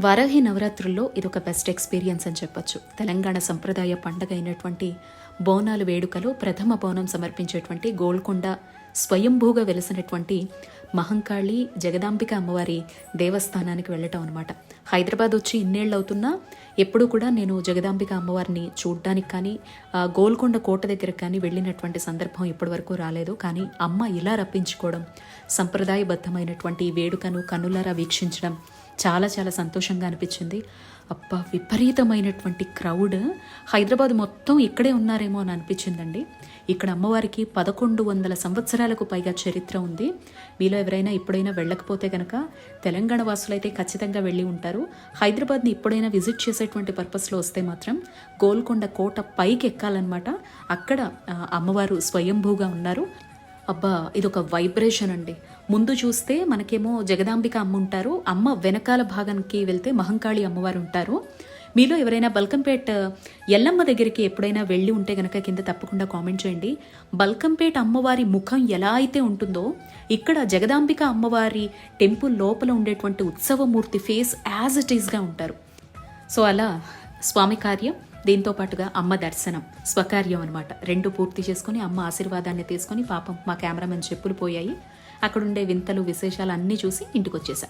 వారాహి నవరాత్రుల్లో ఇదొక best experience అని చెప్పొచ్చు. తెలంగాణ సంప్రదాయ పండగ అయినటువంటి బోనాలు వేడుకలో ప్రథమ బోనం సమర్పించేటువంటి గోల్కొండ స్వయంభూగా వెలిసినటువంటి మహంకాళి జగదాంబిక అమ్మవారి దేవస్థానానికి వెళ్ళటం అనమాట. హైదరాబాద్ వచ్చి ఇన్నేళ్ళు అవుతున్నా ఎప్పుడూ కూడా నేను జగదాంబిక అమ్మవారిని చూడ్డానికి కానీ గోల్కొండ కోట దగ్గరకు కానీ వెళ్ళినటువంటి సందర్భం ఇప్పటి వరకు రాలేదు. కానీ అమ్మ ఇలా రప్పించుకోవడం, సంప్రదాయబద్ధమైనటువంటి వేడుకను కన్నులారా వీక్షించడం చాలా చాలా సంతోషంగా అనిపించింది. అబ్బా, విపరీతమైనటువంటి క్రౌడ్, హైదరాబాద్ మొత్తం ఇక్కడే ఉన్నారేమో అని అనిపించిందండి. ఇక్కడ అమ్మవారికి 1100 సంవత్సరాలకు పైగా చరిత్ర ఉంది. మీలో ఎవరైనా ఇప్పుడైనా వెళ్ళకపోతే కనుక తెలంగాణ వాసులైతే ఖచ్చితంగా వెళ్ళి ఉంటారు. హైదరాబాద్ని ఇప్పుడైనా విజిట్ చేసేటువంటి పర్పస్లో వస్తే మాత్రం గోల్కొండ కోట పైకి ఎక్కాలన్నమాట. అక్కడ అమ్మవారు స్వయంభూగా ఉన్నారు. అబ్బా, ఇదొక వైబ్రేషన్ అండి. ముందు చూస్తే మనకేమో జగదాంబిక అమ్మ ఉంటారు, అమ్మ వెనకాల భాగానికి వెళ్తే మహంకాళి అమ్మవారు ఉంటారు. మీలో ఎవరైనా బల్కంపేట్ ఎల్లమ్మ దగ్గరికి ఎప్పుడైనా వెళ్ళి ఉంటే గనక కింద తప్పకుండా కామెంట్ చేయండి. బల్కంపేట్ అమ్మవారి ముఖం ఎలా అయితే ఉంటుందో ఇక్కడ జగదాంబిక అమ్మవారి టెంపుల్ లోపల ఉండేటువంటి ఉత్సవమూర్తి ఫేస్ యాజ్ ఇట్ ఈస్గా ఉంటారు. సో అలా స్వామి కార్యం, దీంతో పాటుగా అమ్మ దర్శనం, స్వకార్యం అనమాట. రెండు పూర్తి చేసుకుని అమ్మ ఆశీర్వాదాన్ని తీసుకొని పాపం మా కెమెరామెన్ చెప్పులు పోయాయి. అక్కడుండే వింతలు విశేషాలు అన్నీ చూసి ఇంటికి వచ్చేసా.